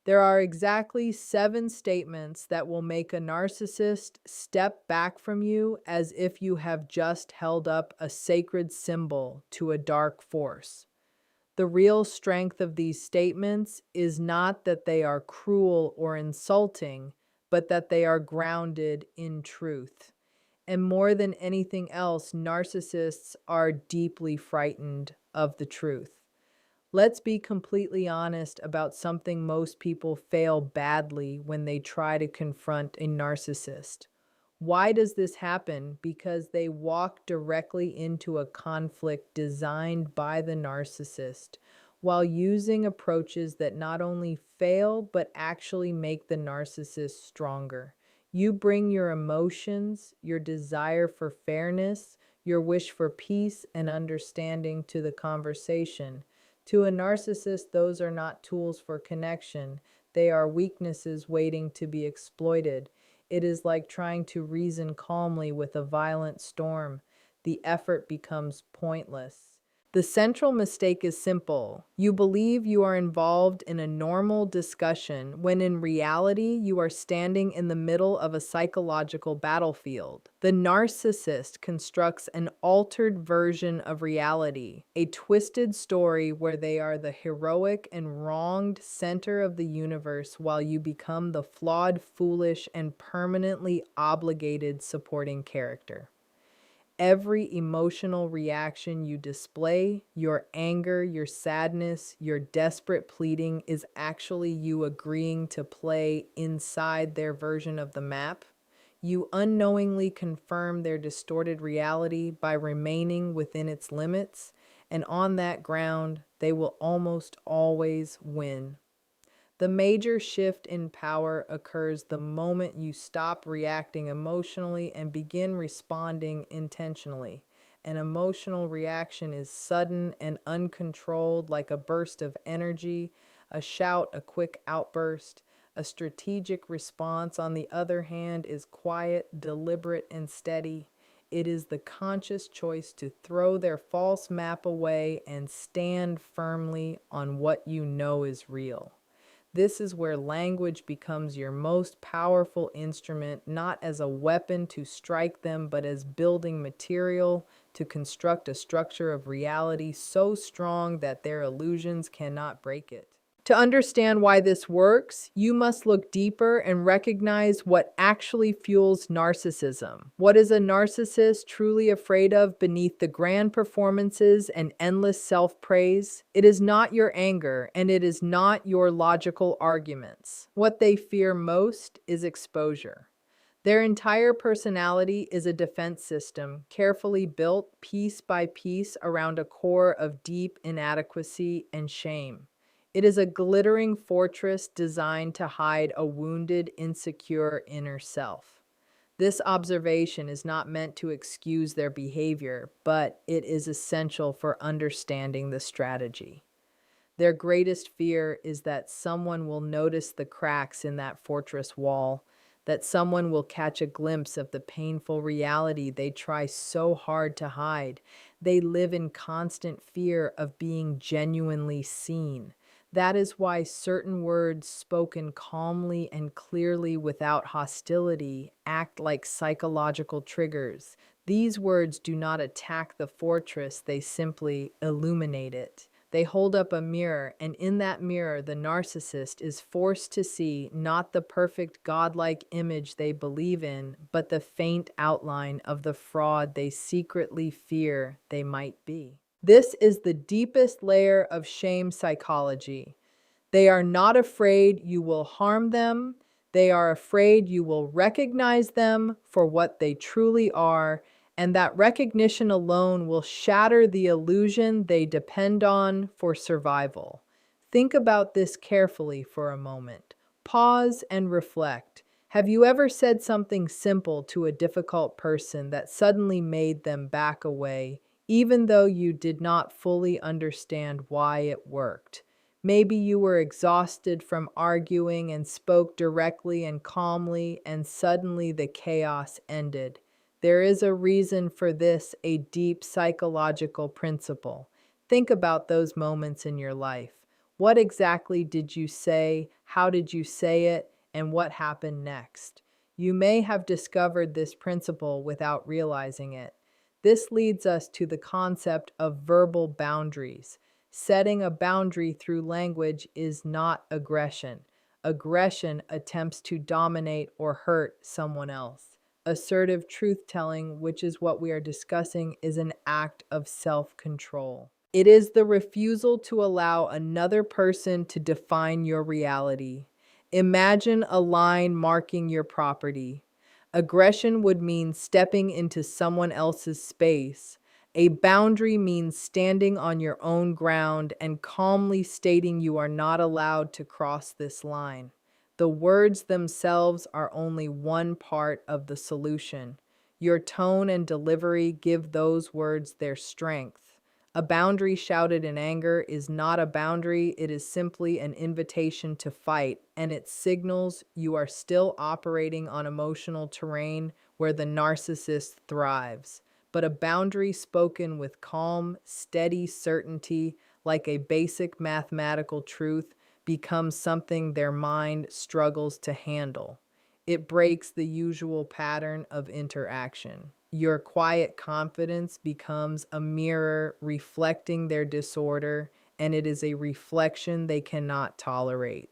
There are exactly 7 statements that will make a narcissist step back from you as if you have just held up a sacred symbol to a dark force. The real strength of these statements is not that they are cruel or insulting, but that they are grounded in truth. And more than anything else, narcissists are deeply frightened of the truth. Let's be completely honest about something most people fail badly when they try to confront a narcissist. Why does this happen? Because they walk directly into a conflict designed by the narcissist while using approaches that not only fail but actually make the narcissist stronger. You bring your emotions, your desire for fairness, your wish for peace and understanding to the conversation. To a narcissist, those are not tools for connection. They are weaknesses waiting to be exploited. It is like trying to reason calmly with a violent storm. The effort becomes pointless. The central mistake is simple. You believe you are involved in a normal discussion when in reality you are standing in the middle of a psychological battlefield. The narcissist constructs an altered version of reality, a twisted story where they are the heroic and wronged center of the universe while you become the flawed, foolish, and permanently obligated supporting character. Every emotional reaction you display, your anger, your sadness, your desperate pleading, is actually you agreeing to play inside their version of the map. You unknowingly confirm their distorted reality by remaining within its limits, and on that ground, they will almost always win. The major shift in power occurs the moment you stop reacting emotionally and begin responding intentionally. An emotional reaction is sudden and uncontrolled, like a burst of energy, a shout, a quick outburst. A strategic response, on the other hand, is quiet, deliberate, and steady. It is the conscious choice to throw their false map away and stand firmly on what you know is real. This is where language becomes your most powerful instrument, not as a weapon to strike them, but as building material to construct a structure of reality so strong that their illusions cannot break it. To understand why this works, you must look deeper and recognize what actually fuels narcissism. What is a narcissist truly afraid of beneath the grand performances and endless self-praise? It is not your anger, and it is not your logical arguments. What they fear most is exposure. Their entire personality is a defense system, carefully built piece by piece around a core of deep inadequacy and shame. It is a glittering fortress designed to hide a wounded, insecure inner self. This observation is not meant to excuse their behavior, but it is essential for understanding the strategy. Their greatest fear is that someone will notice the cracks in that fortress wall, that someone will catch a glimpse of the painful reality they try so hard to hide. They live in constant fear of being genuinely seen. That is why certain words spoken calmly and clearly without hostility act like psychological triggers. These words do not attack the fortress, they simply illuminate it. They hold up a mirror, and in that mirror, the narcissist is forced to see not the perfect godlike image they believe in, but the faint outline of the fraud they secretly fear they might be. This is the deepest layer of shame psychology. They are not afraid you will harm them. They are afraid you will recognize them for what they truly are, and that recognition alone will shatter the illusion they depend on for survival. Think about this carefully for a moment. Pause and reflect. Have you ever said something simple to a difficult person that suddenly made them back away, even though you did not fully understand why it worked? Maybe you were exhausted from arguing and spoke directly and calmly, and suddenly the chaos ended. There is a reason for this, a deep psychological principle. Think about those moments in your life. What exactly did you say? how did you say it, and what happened next. You may have discovered this principle without realizing it. This leads us to the concept of verbal boundaries. Setting a boundary through language is not aggression. Aggression attempts to dominate or hurt someone else. Assertive truth-telling, which is what we are discussing, is an act of self-control. It is the refusal to allow another person to define your reality. Imagine a line marking your property. Aggression would mean stepping into someone else's space. A boundary means standing on your own ground and calmly stating you are not allowed to cross this line. The words themselves are only one part of the solution. Your tone and delivery give those words their strength. A boundary shouted in anger is not a boundary, it is simply an invitation to fight, and it signals you are still operating on emotional terrain where the narcissist thrives. But a boundary spoken with calm, steady certainty, like a basic mathematical truth, becomes something their mind struggles to handle. It breaks the usual pattern of interaction. Your quiet confidence becomes a mirror reflecting their disorder, and it is a reflection they cannot tolerate.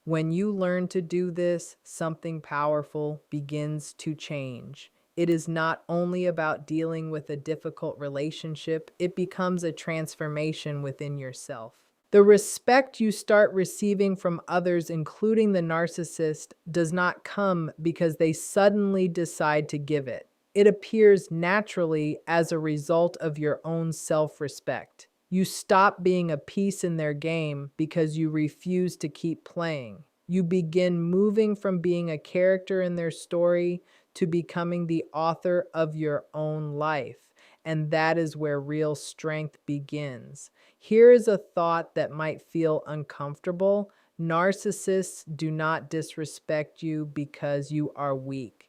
When you learn to do this, something powerful begins to change. It is not only about dealing with a difficult relationship, it becomes a transformation within yourself. The respect you start receiving from others, including the narcissist, does not come because they suddenly decide to give it. It appears naturally as a result of your own self-respect. You stop being a piece in their game because you refuse to keep playing. You begin moving from being a character in their story to becoming the author of your own life. And that is where real strength begins. Here is a thought that might feel uncomfortable. Narcissists do not disrespect you because you are weak.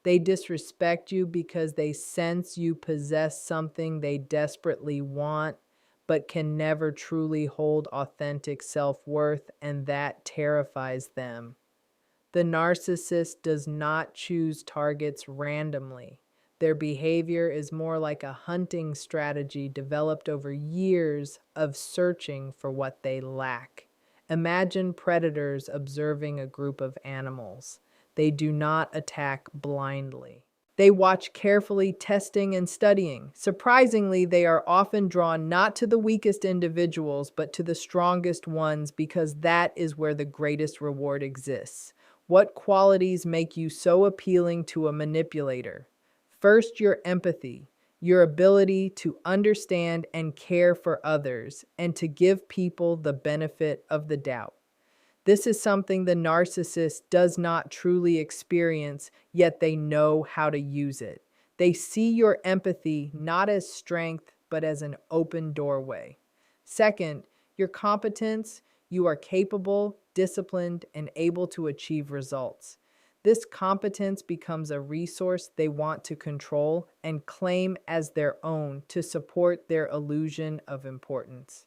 They disrespect you because they sense you possess something they desperately want, but can never truly hold authentic self-worth, and that terrifies them. The narcissist does not choose targets randomly. Their behavior is more like a hunting strategy developed over years of searching for what they lack. Imagine predators observing a group of animals. They do not attack blindly. They watch carefully, testing and studying. Surprisingly, they are often drawn not to the weakest individuals, but to the strongest ones because that is where the greatest reward exists. What qualities make you so appealing to a manipulator? First, your empathy, your ability to understand and care for others, and to give people the benefit of the doubt. This is something the narcissist does not truly experience, yet they know how to use it. They see your empathy not as strength, but as an open doorway. Second, your competence. You are capable, disciplined, and able to achieve results. This competence becomes a resource they want to control and claim as their own to support their illusion of importance.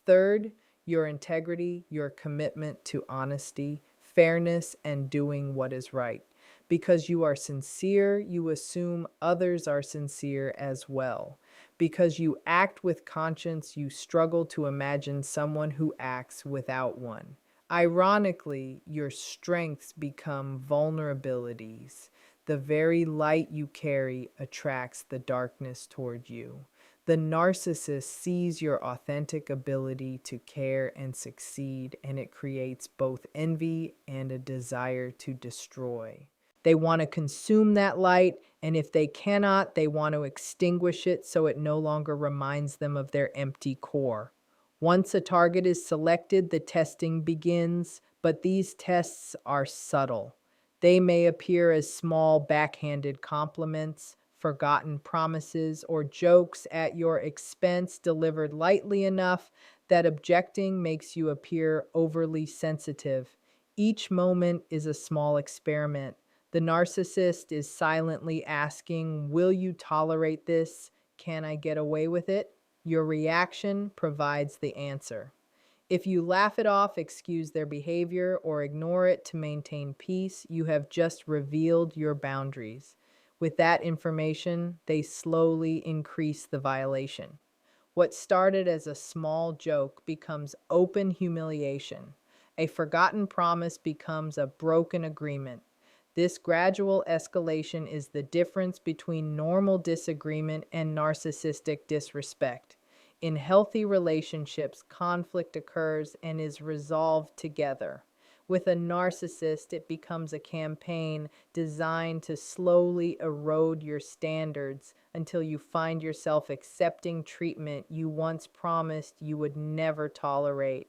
Third, your integrity, your commitment to honesty, fairness, and doing what is right. Because you are sincere, you assume others are sincere as well. Because you act with conscience, you struggle to imagine someone who acts without one. Ironically, your strengths become vulnerabilities. The very light you carry attracts the darkness toward you. The narcissist sees your authentic ability to care and succeed, and it creates both envy and a desire to destroy. They want to consume that light, and if they cannot, they want to extinguish it so it no longer reminds them of their empty core. Once a target is selected, the testing begins, but these tests are subtle. They may appear as small backhanded compliments, forgotten promises, or jokes at your expense delivered lightly enough that objecting makes you appear overly sensitive. Each moment is a small experiment. The narcissist is silently asking, "Will you tolerate this? Can I get away with it?" Your reaction provides the answer. If you laugh it off, excuse their behavior, or ignore it to maintain peace, you have just revealed your boundaries. With that information, they slowly increase the violation. What started as a small joke becomes open humiliation. A forgotten promise becomes a broken agreement. This gradual escalation is the difference between normal disagreement and narcissistic disrespect. In healthy relationships, conflict occurs and is resolved together. With a narcissist, it becomes a campaign designed to slowly erode your standards until you find yourself accepting treatment you once promised you would never tolerate.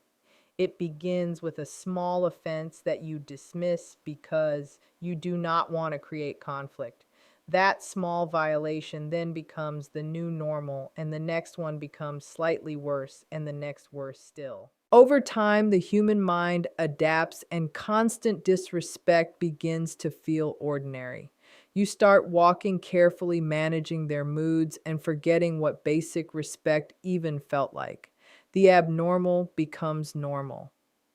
It begins with a small offense that you dismiss because you do not want to create conflict. That small violation then becomes the new normal, and the next one becomes slightly worse, and the next worse still. Over time, the human mind adapts, and constant disrespect begins to feel ordinary. You start walking carefully, managing their moods, and forgetting what basic respect even felt like. The abnormal becomes normal.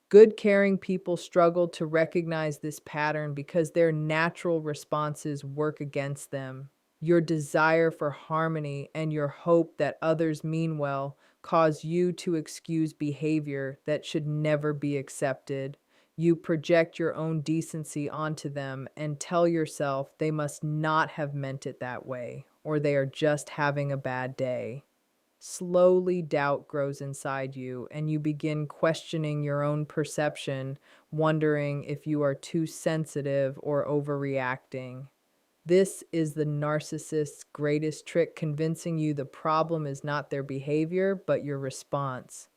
Good, caring people struggle to recognize this pattern because their natural responses work against them. Your desire for harmony and your hope that others mean well cause you to excuse behavior that should never be accepted. You project your own decency onto them and tell yourself they must not have meant it that way, or they are just having a bad day. Slowly, doubt grows inside you, and you begin questioning your own perception, wondering if you are too sensitive or overreacting. This is the narcissist's greatest trick, convincing you the problem is not their behavior, but your response.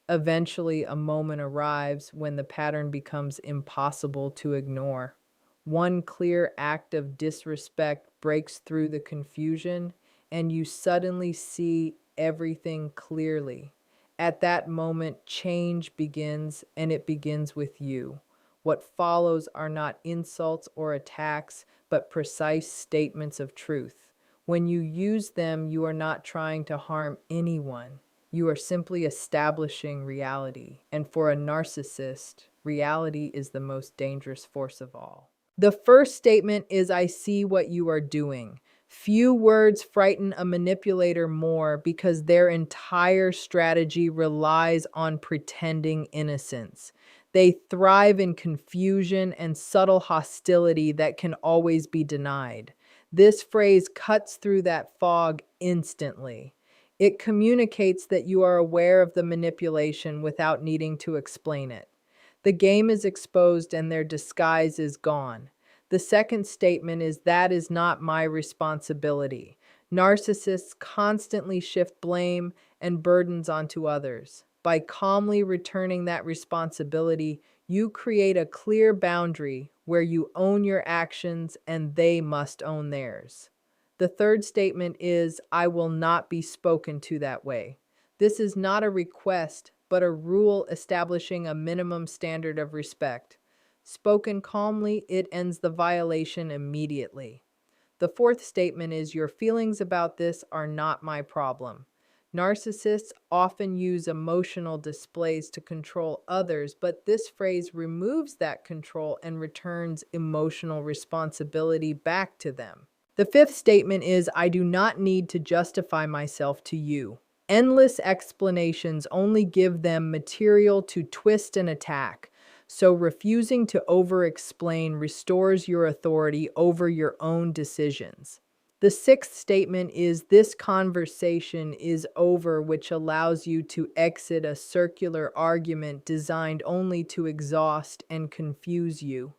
Eventually, a moment arrives when the pattern becomes impossible to ignore. One clear act of disrespect breaks through the confusion, and you suddenly see everything clearly. At that moment, change begins, and it begins with you. What follows are not insults or attacks, but precise statements of truth. When you use them, you are not trying to harm anyone. You are simply establishing reality. And for a narcissist, reality is the most dangerous force of all. The first statement is, I see what you are doing. Few words frighten a manipulator more because their entire strategy relies on pretending innocence. They thrive in confusion and subtle hostility that can always be denied. This phrase cuts through that fog instantly. It communicates that you are aware of the manipulation without needing to explain it. The game is exposed and their disguise is gone. The second statement is, that is not my responsibility. Narcissists constantly shift blame and burdens onto others. By calmly returning that responsibility, you create a clear boundary where you own your actions and they must own theirs. The third statement is, I will not be spoken to that way. This is not a request, but a rule establishing a minimum standard of respect. Spoken calmly, it ends the violation immediately. The fourth statement is, your feelings about this are not my problem. Narcissists often use emotional displays to control others, but this phrase removes that control and returns emotional responsibility back to them. The fifth statement is, I do not need to justify myself to you. Endless explanations only give them material to twist and attack, so refusing to over-explain restores your authority over your own decisions. The sixth statement is, this conversation is over, which allows you to exit a circular argument designed only to exhaust and confuse you.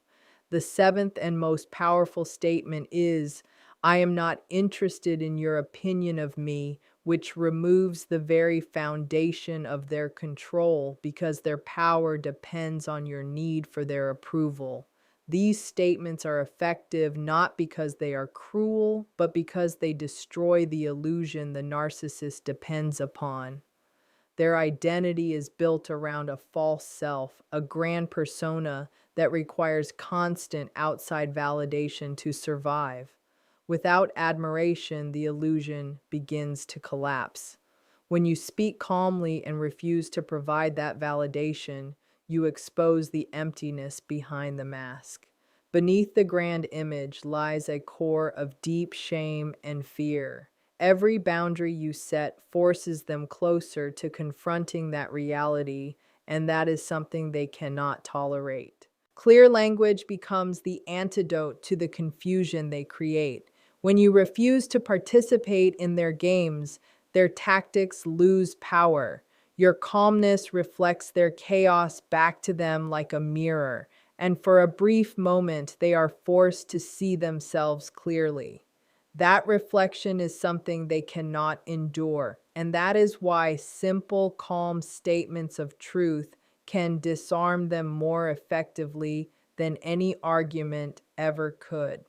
The seventh and most powerful statement is, I am not interested in your opinion of me, which removes the very foundation of their control because their power depends on your need for their approval. These statements are effective not because they are cruel, but because they destroy the illusion the narcissist depends upon. Their identity is built around a false self, a grand persona that requires constant outside validation to survive. Without admiration, the illusion begins to collapse. When you speak calmly and refuse to provide that validation, you expose the emptiness behind the mask. Beneath the grand image lies a core of deep shame and fear. Every boundary you set forces them closer to confronting that reality, and that is something they cannot tolerate. Clear language becomes the antidote to the confusion they create. When you refuse to participate in their games, their tactics lose power. Your calmness reflects their chaos back to them like a mirror, and for a brief moment, they are forced to see themselves clearly. That reflection is something they cannot endure, and that is why simple, calm statements of truth can disarm them more effectively than any argument ever could.